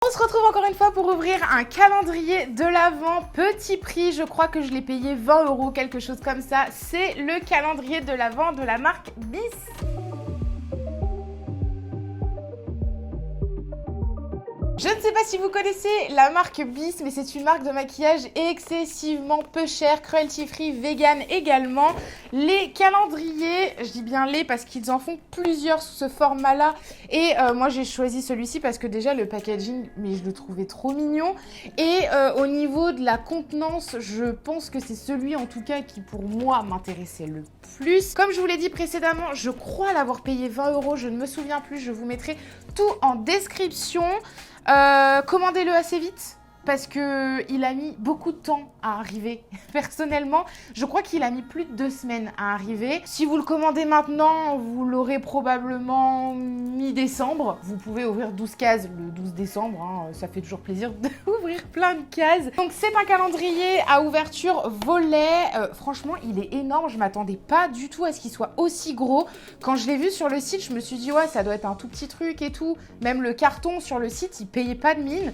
On se retrouve encore une fois pour ouvrir un calendrier de l'Avent. Petit prix, je crois que je l'ai payé 20 €, quelque chose comme ça. C'est le calendrier de l'Avent de la marque Bis. Je ne sais pas si vous connaissez la marque Bis, mais c'est une marque de maquillage excessivement peu chère, cruelty free, vegan également. Les calendriers, je dis bien les parce qu'ils en font plusieurs sous ce format-là. Et moi j'ai choisi celui-ci parce que déjà le packaging, mais je le trouvais trop mignon. Et au niveau de la contenance, je pense que c'est celui en tout cas qui pour moi m'intéressait le plus. Comme je vous l'ai dit précédemment, je crois l'avoir payé 20 €, je ne me souviens plus, je vous mettrai tout en description. Commandez-le assez vite parce qu'il a mis beaucoup de temps à arriver. Personnellement, je crois qu'il a mis plus de 2 semaines à arriver. Si vous le commandez maintenant, vous l'aurez probablement mi-décembre. Vous pouvez ouvrir 12 cases le 12 décembre, hein. Ça fait toujours plaisir d'ouvrir plein de cases. Donc c'est un calendrier à ouverture volet. Franchement, il est énorme. Je m'attendais pas du tout à ce qu'il soit aussi gros. Quand je l'ai vu sur le site, je me suis dit ouais, ça doit être un tout petit truc et tout. Même le carton sur le site, il payait pas de mine.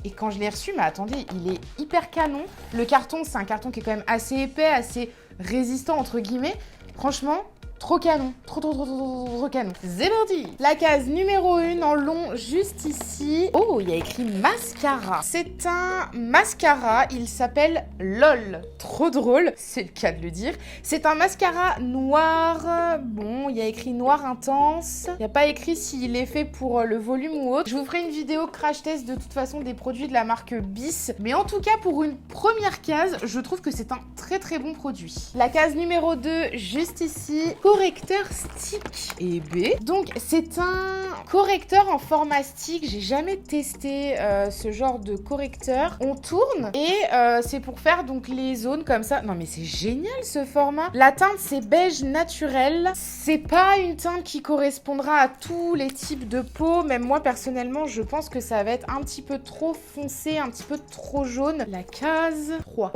Et quand je l'ai reçu, mais attendez, il est hyper canon. Le carton, c'est un carton qui est quand même assez épais, assez résistant entre guillemets. Franchement, trop canon, trop canon. C'est parti. La case numéro 1 en long, juste ici. Oh, il y a écrit mascara. C'est un mascara, il s'appelle LOL. Trop drôle, c'est le cas de le dire. C'est un mascara noir. Bon, il y a écrit noir intense. Il n'y a pas écrit s'il est fait pour le volume ou autre. Je vous ferai une vidéo crash test de toute façon des produits de la marque Bis. Mais en tout cas, pour une première case, je trouve que c'est un très bon produit. La case numéro 2, juste ici. Correcteur stick et B. Donc c'est un correcteur en format stick. J'ai jamais testé ce genre de correcteur. On tourne et c'est pour faire donc les zones comme ça. Non mais c'est génial ce format. La teinte c'est beige naturel. C'est pas une teinte qui correspondra à tous les types de peau. Même moi personnellement je pense que ça va être un petit peu trop foncé, un petit peu trop jaune. La case 3.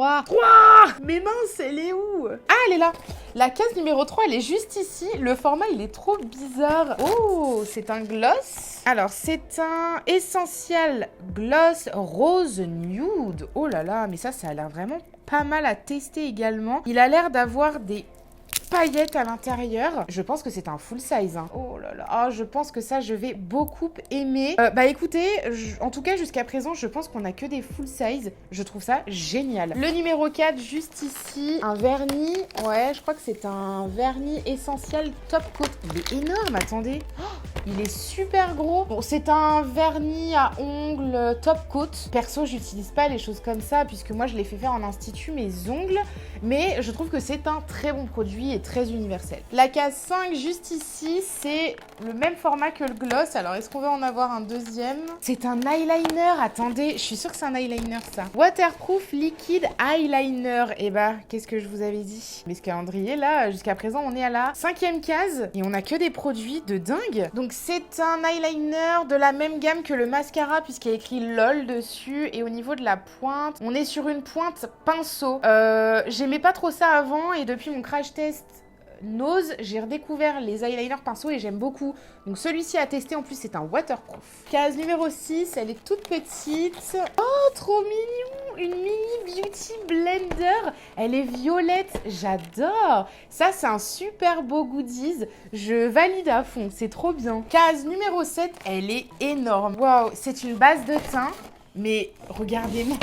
Mais mince, elle est où? Ah, elle est là. La case numéro 3, elle est juste ici. Le format, il est trop bizarre. Oh, c'est un gloss. Alors, c'est un Essential Gloss Rose Nude. Oh là là, mais ça a l'air vraiment pas mal à tester également. Il a l'air d'avoir des paillettes à l'intérieur. Je pense que c'est un full size. Hein. Oh là là, oh, je pense que ça, je vais beaucoup aimer. Bah écoutez, en tout cas, jusqu'à présent, je pense qu'on a que des full size. Je trouve ça génial. Le numéro 4, juste ici, un vernis. Ouais, je crois que c'est un vernis essentiel top coat. Il est énorme, attendez. Oh, il est super gros. Bon, c'est un vernis à ongles top coat. Perso, j'utilise pas les choses comme ça, puisque moi, je les fais faire en institut, mes ongles. Mais je trouve que c'est un très bon produit et très universel. La case 5, juste ici, c'est le même format que le gloss. Alors, est-ce qu'on va en avoir un deuxième? C'est un eyeliner. Attendez, je suis sûre que c'est un eyeliner, ça. Waterproof Liquid Eyeliner. Et bah, qu'est-ce que je vous avais dit? Mais ce calendrier, là, jusqu'à présent, on est à la 5e case et on a que des produits de dingue. Donc, c'est un eyeliner de la même gamme que le mascara, puisqu'il y a écrit LOL dessus. Et au niveau de la pointe, on est sur une pointe pinceau. J'aimais pas trop ça avant et depuis mon crash test Nose, j'ai redécouvert les eyeliners pinceaux et j'aime beaucoup. Donc celui-ci à tester, en plus c'est un waterproof. Case numéro 6, elle est toute petite. Oh, trop mignon! Une mini beauty blender. Elle est violette, j'adore. Ça, c'est un super beau goodies. Je valide à fond, c'est trop bien. Case numéro 7, elle est énorme. Waouh, c'est une base de teint. Mais regardez-moi,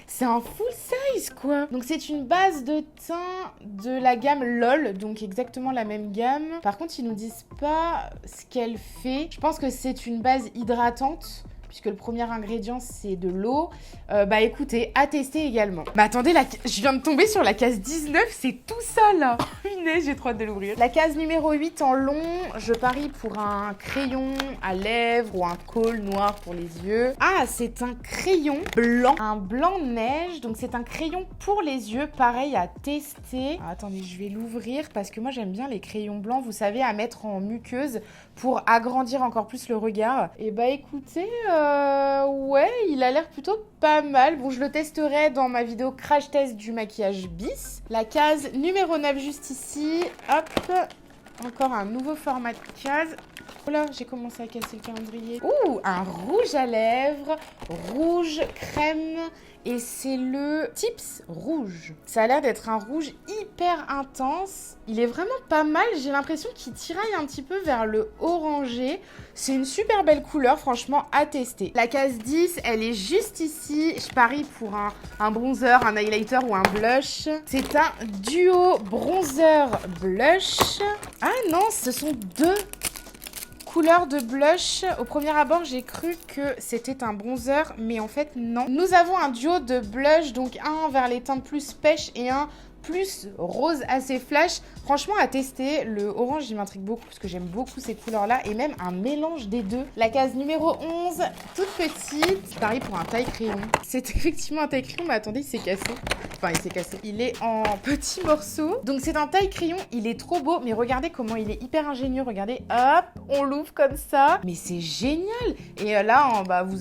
c'est un full size quoi. Donc c'est une base de teint de la gamme LOL, donc exactement la même gamme. Par contre, ils nous disent pas ce qu'elle fait. Je pense que c'est une base hydratante, puisque le premier ingrédient, c'est de l'eau. Bah écoutez, à tester également. Mais attendez, je viens de tomber sur la case 19, c'est tout ça là. Punaise, j'ai trop hâte de l'ouvrir. La case numéro 8 en long, je parie pour un crayon à lèvres ou un col noir pour les yeux. Ah, c'est un crayon blanc, un blanc neige. Donc c'est un crayon pour les yeux, pareil à tester. Ah, attendez, je vais l'ouvrir parce que moi j'aime bien les crayons blancs, vous savez, à mettre en muqueuse pour agrandir encore plus le regard. Et bah écoutez, ouais, il a l'air plutôt pas mal. Bon, je le testerai dans ma vidéo crash test du maquillage Bis. La case numéro 9 juste ici. Hop, encore un nouveau format de case. Oh là, j'ai commencé à casser le calendrier. Ouh, un rouge à lèvres, rouge crème. Et c'est le Tips rouge. Ça a l'air d'être un rouge hyper intense. Il est vraiment pas mal. J'ai l'impression qu'il tiraille un petit peu vers le orangé. C'est une super belle couleur, franchement, à tester. La case 10, elle est juste ici. Je parie pour un bronzer, un highlighter ou un blush. C'est un duo bronzer-blush. Ah non, ce sont deux couleur de blush. Au premier abord, j'ai cru que c'était un bronzer, mais en fait, non. Nous avons un duo de blush, donc un vers les teintes plus pêche et un plus rose assez flash. Franchement, à tester. Le orange, il m'intrigue beaucoup parce que j'aime beaucoup ces couleurs-là et même un mélange des deux. La case numéro 11, toute petite. Pareil pour un taille-crayon. C'est effectivement un taille-crayon, mais attendez, il s'est cassé. Enfin, il s'est cassé. Il est en petits morceaux. Donc, c'est un taille-crayon. Il est trop beau, mais regardez comment il est hyper ingénieux. Regardez, hop, on l'ouvre comme ça. Mais c'est génial. Et là, vous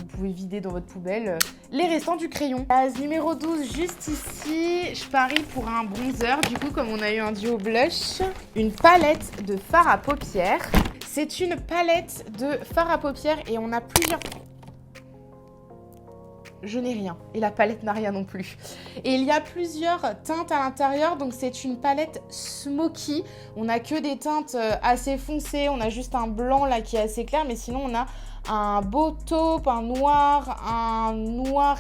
pouvez vider dans votre poubelle les restants du crayon. Case numéro 12, juste ici. Je parie pour un bronzer. Du coup, comme on a eu un duo blush, une palette de fard à paupières. C'est une palette de fard à paupières et on a plusieurs... Je n'ai rien. Et la palette n'a rien non plus. Et il y a plusieurs teintes à l'intérieur. Donc, c'est une palette smoky. On n'a que des teintes assez foncées. On a juste un blanc là qui est assez clair. Mais sinon, on a un beau taupe, un noir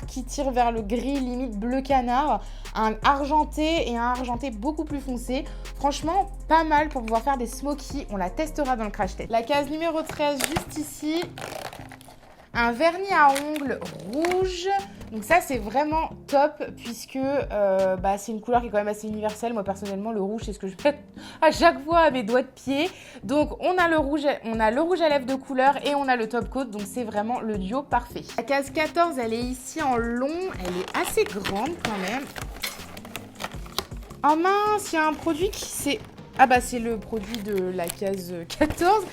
qui tire vers le gris, limite bleu canard. Un argenté et un argenté beaucoup plus foncé. Franchement, pas mal pour pouvoir faire des smoky. On la testera dans le crash test. La case numéro 13, juste ici. Un vernis à ongles rouge. Donc ça, c'est vraiment top puisque c'est une couleur qui est quand même assez universelle. Moi, personnellement, le rouge, c'est ce que je mets à chaque fois à mes doigts de pied. Donc, on a le rouge à lèvres de couleur et on a le top coat. Donc, c'est vraiment le duo parfait. La case 14, elle est ici en long. Elle est assez grande quand même. Oh mince, il y a un produit qui s'est... Ah bah, c'est le produit de la case 14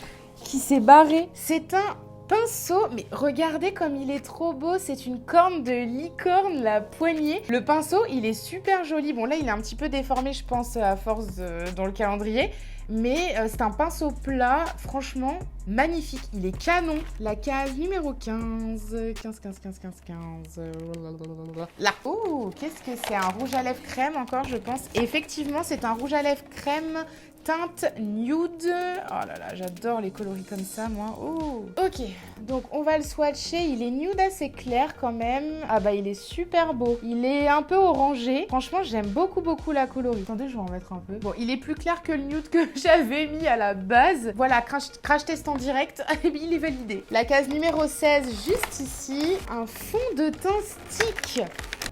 qui s'est barré. C'est un pinceau, mais regardez comme il est trop beau, c'est une corne de licorne, la poignée. Le pinceau, il est super joli. Bon là, il est un petit peu déformé, je pense, à force dans le calendrier. Mais c'est un pinceau plat, franchement, magnifique. Il est canon. La case numéro 15. 15. Là. Oh, qu'est-ce que c'est? Un rouge à lèvres crème encore, je pense. Et effectivement, c'est un rouge à lèvres crème teinte nude. Oh là là, j'adore les coloris comme ça, moi. Oh. Ok, donc on va le swatcher. Il est nude assez clair quand même. Ah bah, il est super beau. Il est un peu orangé. Franchement, j'aime beaucoup la coloris. Attendez, je vais en mettre un peu. Bon, il est plus clair que le nude que j'avais mis à la base. Voilà, crash test en direct. Et bien, il est validé. La case numéro 16, juste ici. Un fond de teint stick.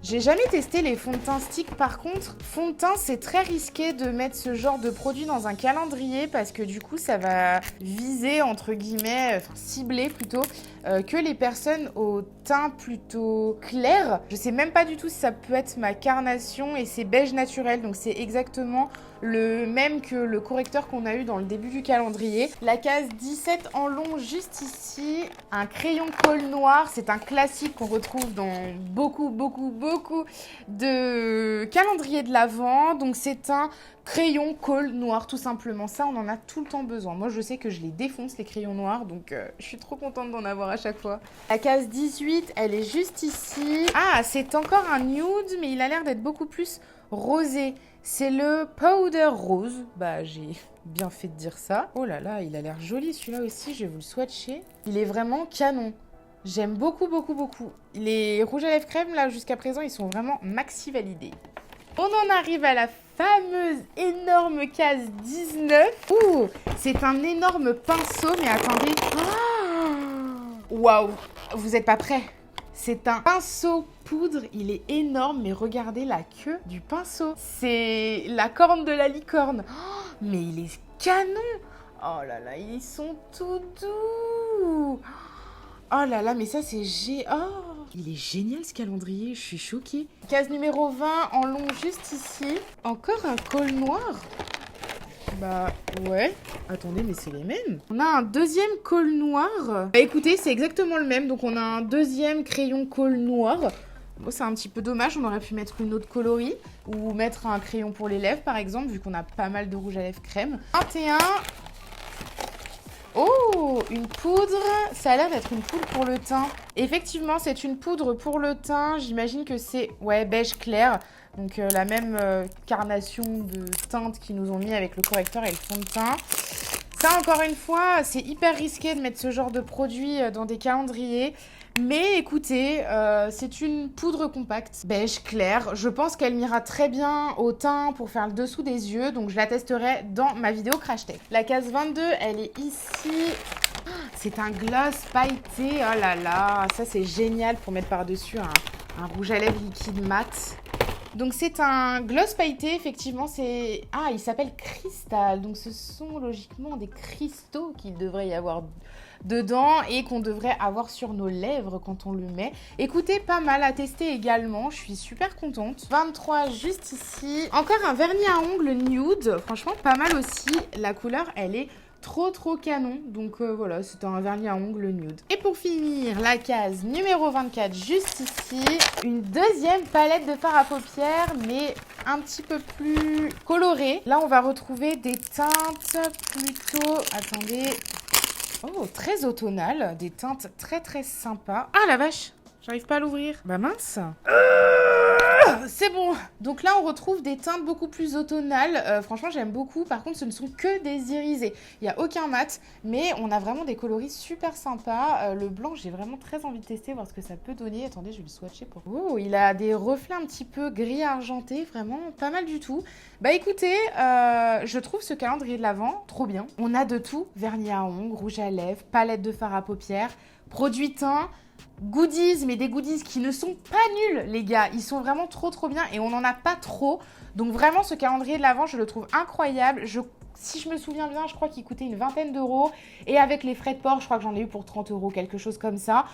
J'ai jamais testé les fonds de teint stick. Par contre, fond de teint, c'est très risqué de mettre ce genre de produit dans un calendrier parce que du coup, ça va viser, entre guillemets, cibler plutôt, que les personnes au teint plutôt clair. Je sais même pas du tout si ça peut être ma carnation et c'est beige naturel. Donc, c'est exactement le même que le correcteur qu'on a eu dans le début du calendrier. La case 17 en long, juste ici. Un crayon colle noir. C'est un classique qu'on retrouve dans beaucoup de calendriers de l'Avent. Donc, c'est un crayon colle noir, tout simplement. Ça, on en a tout le temps besoin. Moi, je sais que je les défonce, les crayons noirs. Donc, je suis trop contente d'en avoir à chaque fois. La case 18, elle est juste ici. Ah, c'est encore un nude, mais il a l'air d'être beaucoup plus rosé. C'est le powder rose. Bah, j'ai bien fait de dire ça. Oh là là, il a l'air joli celui-là aussi. Je vais vous le swatcher. Il est vraiment canon. J'aime beaucoup. Les rouges à lèvres crème, là, jusqu'à présent, ils sont vraiment maxi validés. On en arrive à la fameuse énorme case 19. Ouh, c'est un énorme pinceau, mais attendez. Waouh, vous n'êtes pas prêts? C'est un pinceau poudre, il est énorme, mais regardez la queue du pinceau. C'est la corne de la licorne. Oh, mais il est canon. Oh là là, ils sont tout doux. Oh là là, mais ça c'est il est génial ce calendrier, je suis choquée. Case numéro 20 en long juste ici. Encore un col noir. Bah ouais, attendez, mais c'est les mêmes. On a un deuxième col noir. Bah écoutez, c'est exactement le même. Donc on a un deuxième crayon col noir. Bon, c'est un petit peu dommage, on aurait pu mettre une autre coloris. Ou mettre un crayon pour les lèvres par exemple, vu qu'on a pas mal de rouge à lèvres crème. 21. Oh, une poudre. Ça a l'air d'être une poudre pour le teint. Effectivement, c'est une poudre pour le teint. J'imagine que c'est, ouais, beige clair. Donc la même carnation de teinte qu'ils nous ont mis avec le correcteur et le fond de teint. Ça, encore une fois, c'est hyper risqué de mettre ce genre de produit dans des calendriers. Mais écoutez, c'est une poudre compacte, beige clair. Je pense qu'elle m'ira très bien au teint pour faire le dessous des yeux. Donc je la testerai dans ma vidéo crash test. La case 22, elle est ici. C'est un gloss pailleté. Oh là là, ça c'est génial pour mettre par-dessus un rouge à lèvres liquide mat. Donc c'est un gloss pailleté, effectivement, c'est... Ah, il s'appelle Cristal, donc ce sont logiquement des cristaux qu'il devrait y avoir dedans et qu'on devrait avoir sur nos lèvres quand on le met. Écoutez, pas mal à tester également, je suis super contente. 23 juste ici. Encore un vernis à ongles nude, franchement pas mal aussi. La couleur, elle est trop canon, donc voilà, c'est un vernis à ongles nude. Et pour finir, la case numéro 24 juste ici, une deuxième palette de fard à paupières, mais un petit peu plus colorée. Là, on va retrouver des teintes plutôt, attendez, oh, très automnales, des teintes très sympas. Ah la vache, j'arrive pas à l'ouvrir. Bah mince. C'est bon. Donc là, on retrouve des teintes beaucoup plus automnales. Franchement, j'aime beaucoup. Par contre, ce ne sont que des irisés. Il n'y a aucun mat, mais on a vraiment des coloris super sympas. Le blanc, j'ai vraiment très envie de tester, voir ce que ça peut donner. Attendez, je vais le swatcher pour... Oh, il a des reflets un petit peu gris argenté. Vraiment pas mal du tout. Bah écoutez, je trouve ce calendrier de l'Avent trop bien. On a de tout. Vernis à ongles, rouge à lèvres, palette de fard à paupières, produits teint, goodies, mais des goodies qui ne sont pas nuls, les gars. Ils sont vraiment trop bien et on n'en a pas trop. Donc vraiment, ce calendrier de l'Avent, je le trouve incroyable. Si je me souviens bien, je crois qu'il coûtait une vingtaine d'euros. Et avec les frais de port, je crois que j'en ai eu pour 30 euros, quelque chose comme ça.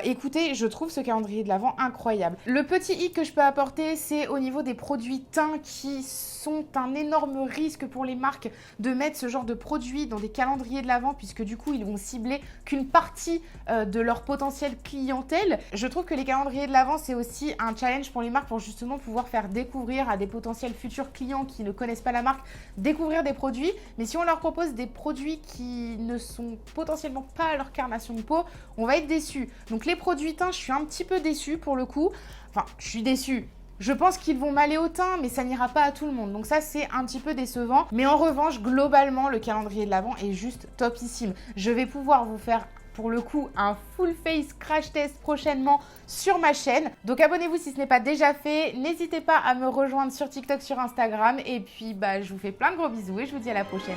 Écoutez, je trouve ce calendrier de l'Avent incroyable. Le petit hic que je peux apporter, c'est au niveau des produits teints qui sont un énorme risque pour les marques de mettre ce genre de produits dans des calendriers de l'Avent, puisque du coup, ils vont cibler qu'une partie de leur potentielle clientèle. Je trouve que les calendriers de l'Avent, c'est aussi un challenge pour les marques pour justement pouvoir faire découvrir à des potentiels futurs clients qui ne connaissent pas la marque, découvrir des produits. Mais si on leur propose des produits qui ne sont potentiellement pas leur carnation de peau, on va être déçus. Donc les produits teints, je suis un petit peu déçue pour le coup. Enfin, je suis déçue. Je pense qu'ils vont m'aller au teint, mais ça n'ira pas à tout le monde. Donc ça, c'est un petit peu décevant. Mais en revanche, globalement, le calendrier de l'Avent est juste topissime. Je vais pouvoir vous faire, pour le coup, un full face crash test prochainement sur ma chaîne. Donc abonnez-vous si ce n'est pas déjà fait. N'hésitez pas à me rejoindre sur TikTok, sur Instagram. Et puis, je vous fais plein de gros bisous et je vous dis à la prochaine.